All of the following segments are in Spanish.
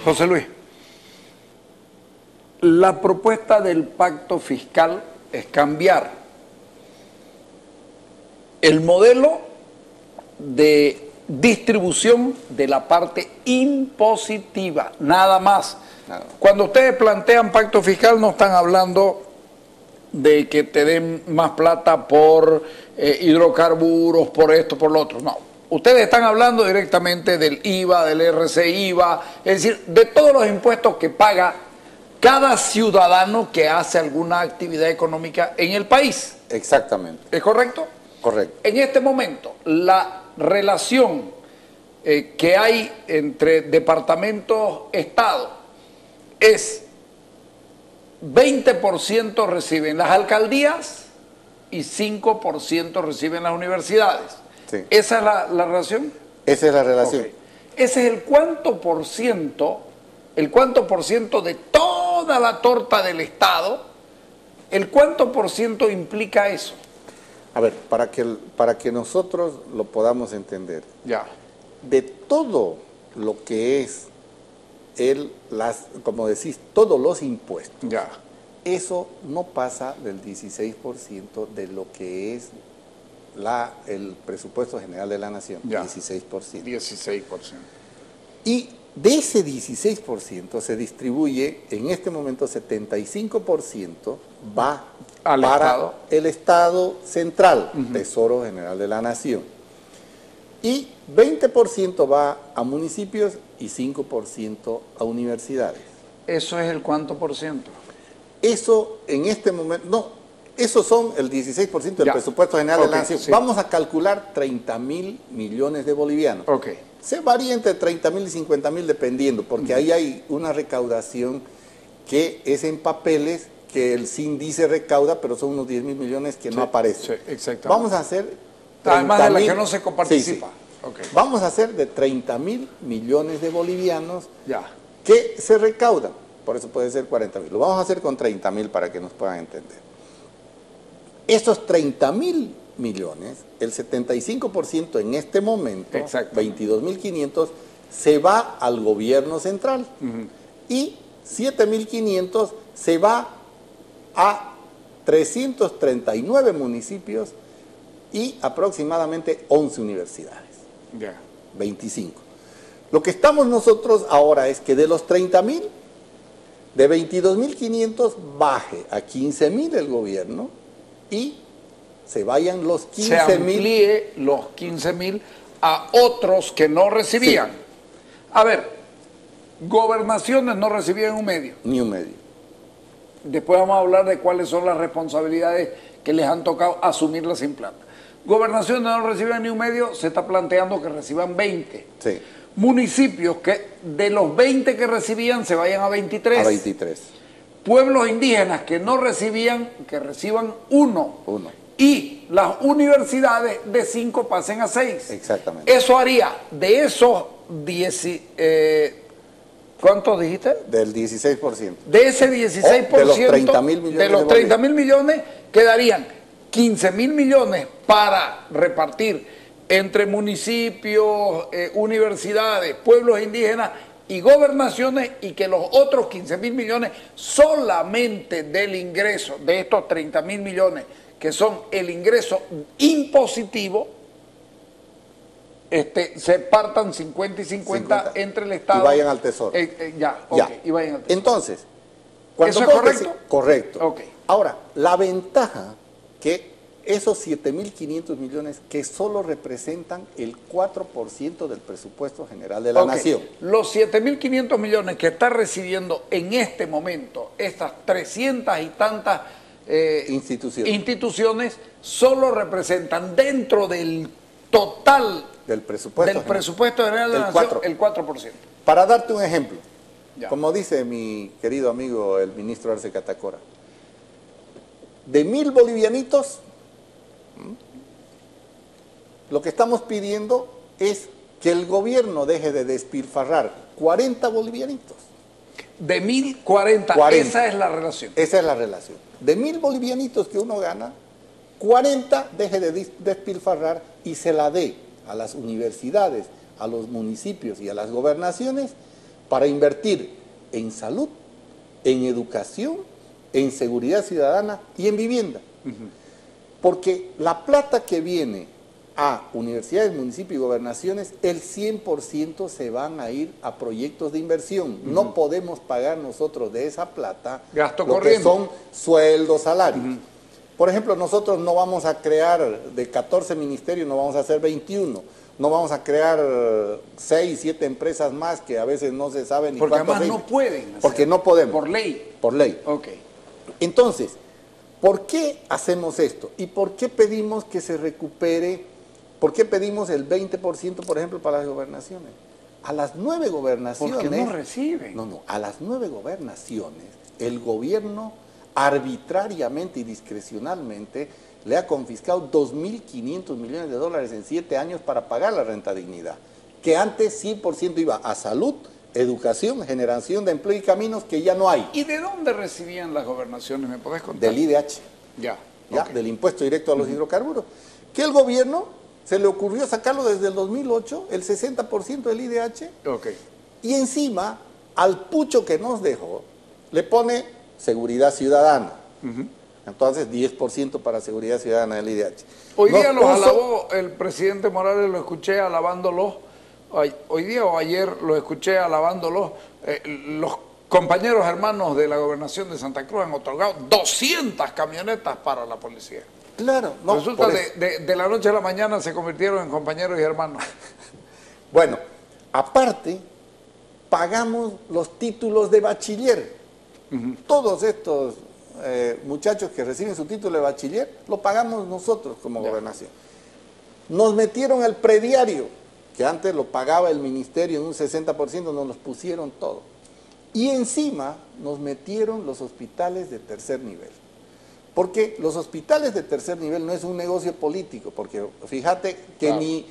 José Luis, la propuesta del pacto fiscal es cambiar el modelo de distribución de la parte impositiva, nada más. Cuando ustedes plantean pacto fiscal no están hablando de que te den más plata por hidrocarburos, por esto, por lo otro, no. Ustedes están hablando directamente del IVA, del RC-IVA, es decir, de todos los impuestos que paga cada ciudadano que hace alguna actividad económica en el país. Exactamente. ¿Es correcto? Correcto. En este momento, la relación que hay entre departamentos-estado es 20% reciben las alcaldías y 5% reciben las universidades. Sí. ¿Esa es la relación? Esa es la relación. Okay. Ese es el cuánto por ciento de toda la torta del Estado, el cuánto por ciento implica eso. A ver, para que nosotros lo podamos entender. Ya. De todo lo que es como decís, todos los impuestos. Ya. Eso no pasa del 16% de lo que es el presupuesto general de la nación. Ya. 16%. 16%. Y de ese 16% se distribuye, en este momento 75% va al para Estado. El Estado central, Tesoro General de la Nación. Y 20% va a municipios y 5% a universidades. ¿Eso es el cuánto por ciento? Eso en este momento, no, esos son el 16% del presupuesto general de la nación. Sí. Vamos a calcular 30.000 millones de bolivianos. Okay. Se varía entre 30.000 y 50.000 dependiendo, porque ahí hay una recaudación que es en papeles, que el SIN dice recauda, pero son unos 10.000 millones que no aparecen. Sí, exactamente. Vamos a hacer... Además de la que no se coparticipa. Sí, sí. Okay. Vamos a hacer de 30.000 millones de bolivianos que se recaudan. Por eso puede ser 40.000. Lo vamos a hacer con 30.000 para que nos puedan entender. Esos 30.000 millones, el 75% en este momento, 22.500, se va al gobierno central. Y 7.500 se va a 339 municipios y aproximadamente 11 universidades. 25. Lo que estamos nosotros ahora es que de los 30.000, de 22.500 baje a 15.000 el gobierno y se vayan los 15.000. Se amplíe los 15.000 a otros que no recibían. Sí. A ver, gobernaciones no recibían un medio. Ni un medio. Después vamos a hablar de cuáles son las responsabilidades que les han tocado asumirlas sin plata. Gobernaciones no reciben ni un medio, se está planteando que reciban 20. Sí. Municipios que de los 20 que recibían se vayan a 23. A 23. Pueblos indígenas que no recibían, que reciban 1. Y las universidades de 5 pasen a 6. Exactamente. Eso haría de esos 10... ¿cuántos dijiste? Del 16%. De ese 16%, de los 30.000 millones. De los 30.000 millones quedarían 15.000 millones para repartir entre municipios, universidades, pueblos indígenas y gobernaciones, y que los otros 15.000 millones solamente del ingreso de estos 30.000 millones, que son el ingreso impositivo, se partan 50 y 50 entre el Estado. Y vayan al Tesoro. Y vayan al Tesoro. Entonces, ¿eso es correcto? Correcto. Okay. Ahora, la ventaja que esos 7.500 millones que solo representan el 4% del presupuesto general de la nación. Los 7.500 millones que está recibiendo en este momento estas 300 y tantas instituciones solo representan dentro del total del presupuesto general de la nación el 4%. Para darte un ejemplo, como dice mi querido amigo el ministro Arce Catacora, de 1.000 bolivianitos, lo que estamos pidiendo es que el gobierno deje de despilfarrar 40 bolivianitos. De 1.040, esa es la relación. Esa es la relación. De 1.000 bolivianitos que uno gana, 40 deje de despilfarrar y se la dé a las universidades, a los municipios y a las gobernaciones para invertir en salud, en educación, en seguridad ciudadana y en vivienda. Porque la plata que viene a universidades, municipios y gobernaciones, el 100% se van a ir a proyectos de inversión. No podemos pagar nosotros de esa plata gasto lo corriente, que son sueldos, salarios. Por ejemplo, nosotros no vamos a crear de 14 ministerios, no vamos a hacer 21. No vamos a crear 6, 7 empresas más que a veces no se saben ni cuántas. Porque además no pueden hacer. Porque no podemos. Por ley. Por ley. Ok. Entonces, ¿por qué hacemos esto? ¿Y por qué pedimos que se recupere? ¿Por qué pedimos el 20%, por ejemplo, para las gobernaciones? A las 9 gobernaciones... Porque no reciben. No. A las 9 gobernaciones, el gobierno arbitrariamente y discrecionalmente le ha confiscado 2.500 millones de dólares en 7 años para pagar la renta dignidad, que antes 100% iba a salud, educación, generación de empleo y caminos que ya no hay. ¿Y de dónde recibían las gobernaciones? ¿Me podés contar? Del IDH. Ya, okay. Del impuesto directo a los hidrocarburos. Que el gobierno se le ocurrió sacarlo desde el 2008, el 60% del IDH. Okay. Y encima, al pucho que nos dejó, le pone seguridad ciudadana. Entonces, 10% para seguridad ciudadana del IDH. Hoy día los alabó el presidente Morales, lo escuché alabándolos. Hoy día o ayer lo escuché alabándolos. Los compañeros hermanos de la gobernación de Santa Cruz han otorgado 200 camionetas para la policía. Claro. No, resulta de la noche a la mañana se convirtieron en compañeros y hermanos. Bueno, aparte, pagamos los títulos de bachiller. Todos estos muchachos que reciben su título de bachiller, lo pagamos nosotros como gobernación. Nos metieron el prediario, que antes lo pagaba el ministerio en un 60%, nos los pusieron todo. Y encima nos metieron los hospitales de tercer nivel. Porque los hospitales de tercer nivel no es un negocio político, porque fíjate que ni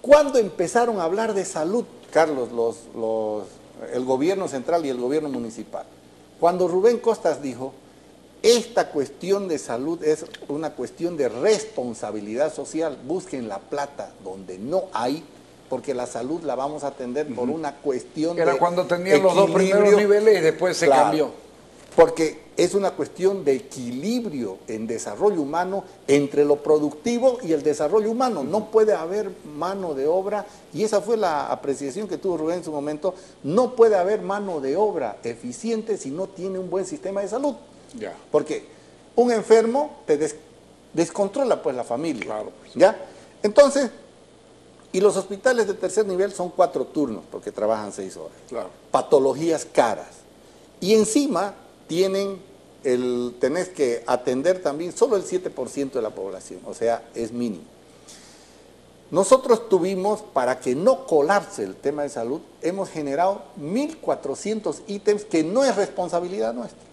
cuando empezaron a hablar de salud, Carlos, el gobierno central y el gobierno municipal, cuando Rubén Costas dijo, esta cuestión de salud es una cuestión de responsabilidad social, busquen la plata donde no hay, porque la salud la vamos a atender por una cuestión de Era cuando tenían los dos primeros niveles y después se cambió. Porque es una cuestión de equilibrio en desarrollo humano entre lo productivo y el desarrollo humano. No puede haber mano de obra, y esa fue la apreciación que tuvo Rubén en su momento, no puede haber mano de obra eficiente si no tiene un buen sistema de salud. Porque un enfermo te descontrola pues la familia. Claro, ¿ya? Entonces, y los hospitales de tercer nivel son 4 turnos, porque trabajan 6 horas. Claro. Patologías caras. Y encima tenés que atender también solo el 7% de la población, o sea, es mínimo. Nosotros tuvimos, para que no colapse el tema de salud, hemos generado 1.400 ítems que no es responsabilidad nuestra.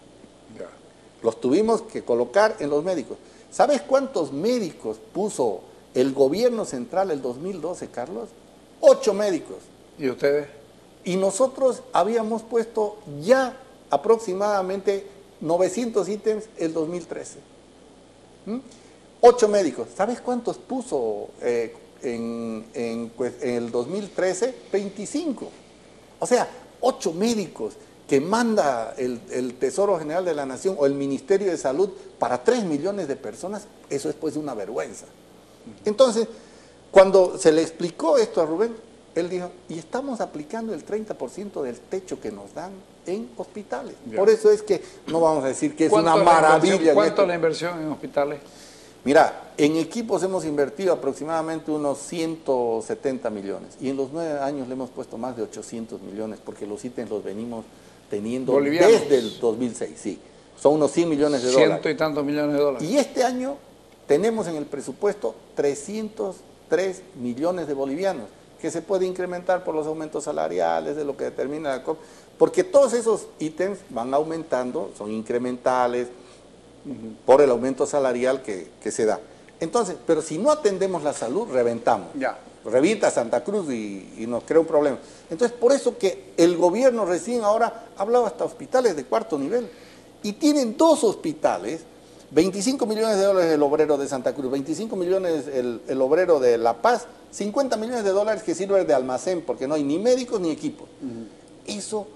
Los tuvimos que colocar en los médicos. ¿Sabes cuántos médicos puso el gobierno central el 2012, Carlos? 8 médicos. ¿Y ustedes? Y nosotros habíamos puesto ya aproximadamente 900 ítems el 2013. 8 médicos. ¿Sabes cuántos puso en el 2013? 25. O sea, 8 médicos que manda el Tesoro General de la Nación o el Ministerio de Salud para 3 millones de personas, eso es pues una vergüenza. Entonces, cuando se le explicó esto a Rubén, él dijo, y estamos aplicando el 30% del techo que nos dan en hospitales. Por eso es que no vamos a decir que es una maravilla. ¿Cuánto es la inversión en hospitales? Mira, en equipos hemos invertido aproximadamente unos 170 millones y en los 9 años le hemos puesto más de 800 millones porque los ítems los venimos teniendo desde el 2006, sí. Son unos 100 millones de dólares. 100 y tantos millones de dólares. Y este año tenemos en el presupuesto 303 millones de bolivianos, que se puede incrementar por los aumentos salariales, de lo que determina la COP, porque todos esos ítems van aumentando, son incrementales, por el aumento salarial que se da. Entonces, pero si no atendemos la salud, reventamos. Revienta Santa Cruz y nos crea un problema. Entonces, por eso que el gobierno recién ahora ha hablado hasta hospitales de 4º nivel. Y tienen 2 hospitales, 25 millones de dólares el obrero de Santa Cruz, 25 millones el obrero de La Paz, 50 millones de dólares que sirven de almacén, porque no hay ni médicos ni equipos. Eso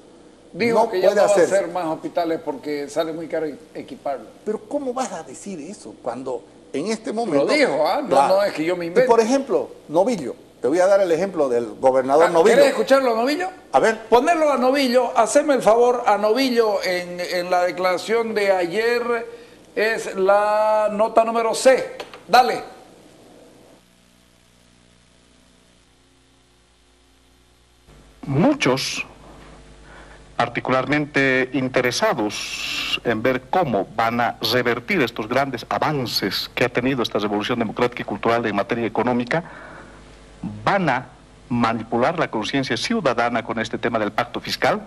dijo no que ya puede no va a hacerse. hacer más hospitales porque sale muy caro equiparlo. Pero ¿cómo vas a decir eso cuando en este momento... Lo dijo, ¿ah? Claro. No es que yo me Y invente. por ejemplo, Novillo. Te voy a dar el ejemplo del gobernador Novillo. ¿Querés escucharlo a Novillo? A ver. Ponerlo a Novillo, haceme el favor a Novillo en la declaración de ayer, es la nota número C. Dale. Muchos, particularmente interesados en ver cómo van a revertir estos grandes avances que ha tenido esta revolución democrática y cultural en materia económica, van a manipular la conciencia ciudadana con este tema del pacto fiscal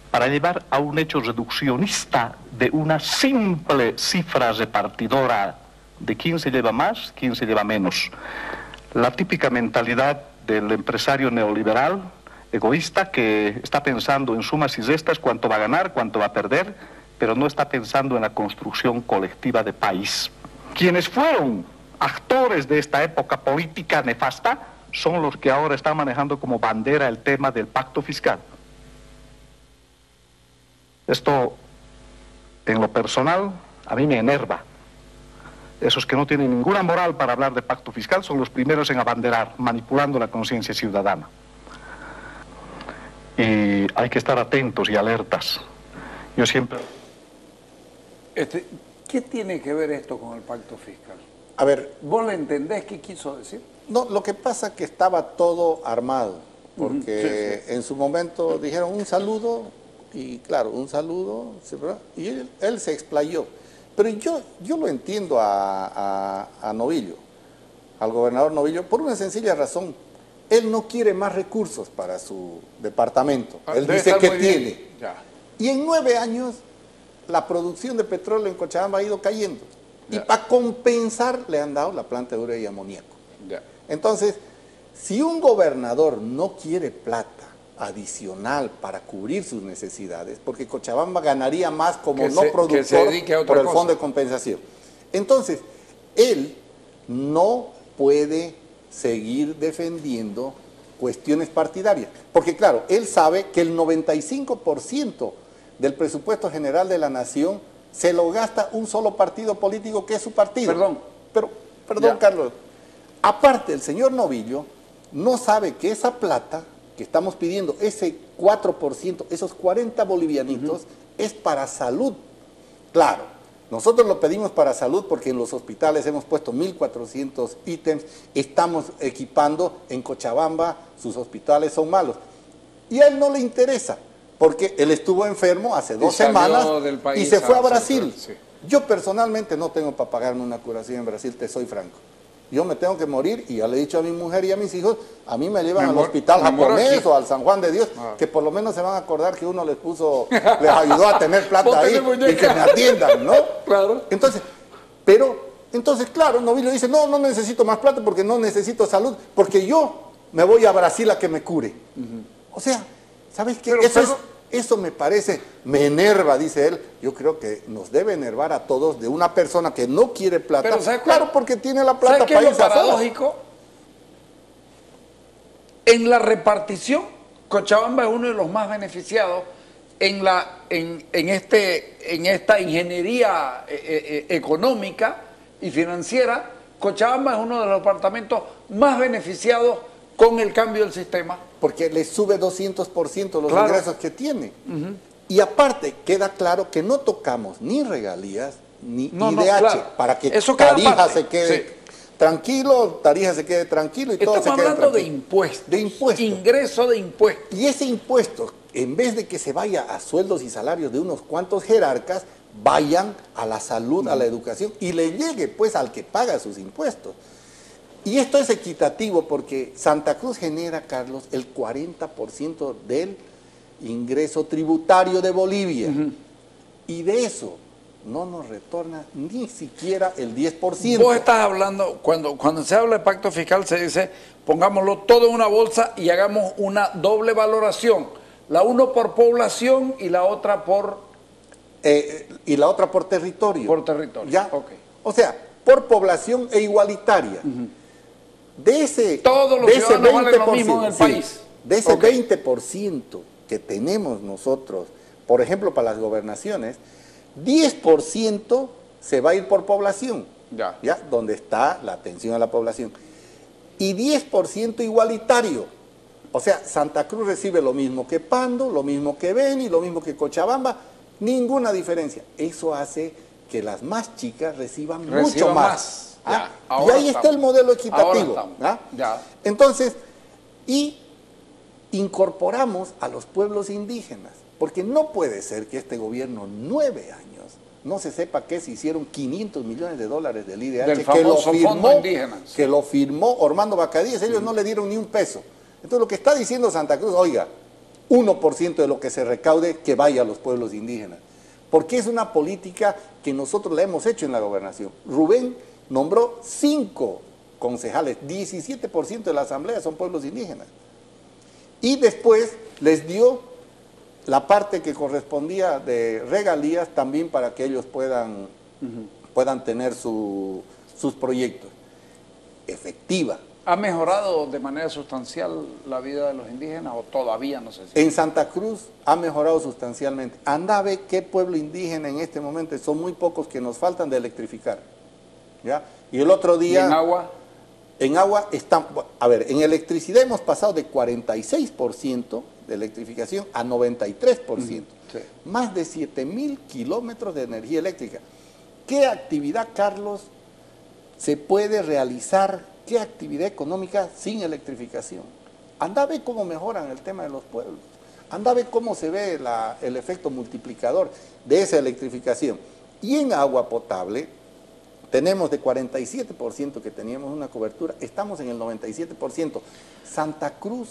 para llevar a un hecho reduccionista de una simple cifra repartidora de quién se lleva más, quién se lleva menos. La típica mentalidad del empresario neoliberal, egoísta, que está pensando en sumas y restas, cuánto va a ganar, cuánto va a perder, pero no está pensando en la construcción colectiva de país. Quienes fueron actores de esta época política nefasta son los que ahora están manejando como bandera el tema del pacto fiscal. Esto, en lo personal, a mí me enerva. Esos que no tienen ninguna moral para hablar de pacto fiscal son los primeros en abanderar, manipulando la conciencia ciudadana. Y hay que estar atentos y alertas. Yo siempre... ¿Qué tiene que ver esto con el pacto fiscal? A ver, ¿Vos le entendés qué quiso decir? no, lo que pasa es que estaba todo armado, porque en su momento dijeron un saludo, y claro, un saludo, y él se explayó. Pero yo lo entiendo a Novillo, al gobernador Novillo, por una sencilla razón. Él no quiere más recursos para su departamento. Él dice que tiene. Ya. Y en 9 años, la producción de petróleo en Cochabamba ha ido cayendo. Ya. Y para compensar, le han dado la planta de urea y amoníaco. Ya. Entonces, si un gobernador no quiere plata adicional para cubrir sus necesidades, porque Cochabamba ganaría más como no productor por el fondo de compensación. Entonces, él no puede seguir defendiendo cuestiones partidarias, porque claro, él sabe que el 95% del presupuesto general de la nación se lo gasta un solo partido político, que es su partido. Perdón, Carlos. Aparte, el señor Novillo no sabe que esa plata que estamos pidiendo, ese 4%, esos 40 bolivianitos, es para salud. Claro, nosotros lo pedimos para salud porque en los hospitales hemos puesto 1.400 ítems, estamos equipando en Cochabamba, sus hospitales son malos. Y a él no le interesa, porque él estuvo enfermo hace 2 semanas y se fue a Brasil. Sí. Yo personalmente no tengo para pagarme una curación en Brasil, te soy franco. Yo me tengo que morir y ya le he dicho a mi mujer y a mis hijos, a mí me llevan al hospital japonés o al San Juan de Dios, que por lo menos se van a acordar que uno les ayudó a tener plata ahí y que me atiendan, ¿no? Claro. Entonces, claro, Novillo dice, no necesito más plata porque no necesito salud, porque yo me voy a Brasil a que me cure. O sea, ¿sabes qué? Eso me parece, me enerva, dice él. Yo creo que nos debe enervar a todos de una persona que no quiere plata. Claro, porque tiene la plata para irse afuera. Paradójico, en la repartición, Cochabamba es uno de los más beneficiados en esta ingeniería económica y financiera. Cochabamba es uno de los departamentos más beneficiados con el cambio del sistema. Porque le sube 200% los ingresos que tiene. Y aparte, queda claro que no tocamos ni regalías ni IDH, para que Tarija se quede tranquilo, Tarija se quede tranquilo y todo se quede tranquilo. Estamos hablando de impuestos. De impuestos. Ingreso de impuestos. Y ese impuesto, en vez de que se vaya a sueldos y salarios de unos cuantos jerarcas, vayan a la salud, a la educación, y le llegue pues al que paga sus impuestos. Y esto es equitativo porque Santa Cruz genera, Carlos, el 40% del ingreso tributario de Bolivia. Y de eso no nos retorna ni siquiera el 10%. Vos estás hablando, cuando se habla de pacto fiscal se dice, pongámoslo todo en una bolsa y hagamos una doble valoración. La uno por población y la otra por... por territorio. Por territorio, ¿ya? Okay. O sea, por población e igualitaria. Todos los ciudadanos valen lo mismo en el país. De ese 20% que tenemos nosotros, por ejemplo, para las gobernaciones, 10% se va a ir por población, ¿ya? Donde está la atención a la población, y 10% igualitario. O sea, Santa Cruz recibe lo mismo que Pando, lo mismo que Beni, lo mismo que Cochabamba, ninguna diferencia. Eso hace que las más chicas reciban mucho más. Ya, y ahí está el modelo equitativo. Entonces, y incorporamos a los pueblos indígenas, porque no puede ser que este gobierno, 9 años, no se sepa que se hicieron $500 millones del IDH, del famoso fondo indígena, que lo firmó Ormando Bacadíes, ellos no le dieron ni un peso. Entonces lo que está diciendo Santa Cruz, oiga, 1% de lo que se recaude que vaya a los pueblos indígenas, porque es una política que nosotros la hemos hecho en la gobernación. Rubén nombró 5 concejales, 17% de la asamblea son pueblos indígenas. Y después les dio la parte que correspondía de regalías también para que ellos puedan tener sus proyectos. Efectiva. ¿Ha mejorado de manera sustancial la vida de los indígenas o todavía no sé si? En Santa Cruz ha mejorado sustancialmente. Anda a ver qué pueblo indígena en este momento, son muy pocos que nos faltan de electrificar. ¿Ya? Y el otro día... ¿Y en agua? En agua está, a ver, en electricidad hemos pasado de 46% de electrificación a 93%. Sí. Más de 7.000 kilómetros de energía eléctrica. ¿Qué actividad, Carlos, se puede realizar? ¿Qué actividad económica sin electrificación? Anda a ver cómo mejoran el tema de los pueblos. Anda a ver cómo se ve el efecto multiplicador de esa electrificación. Y en agua potable... tenemos de 47% que teníamos una cobertura, estamos en el 97%. Santa Cruz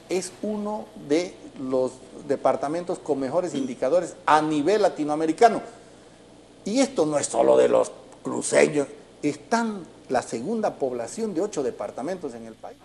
es uno de los departamentos con mejores indicadores a nivel latinoamericano. Y esto no es solo de los cruceños, están la segunda población de 8 departamentos en el país.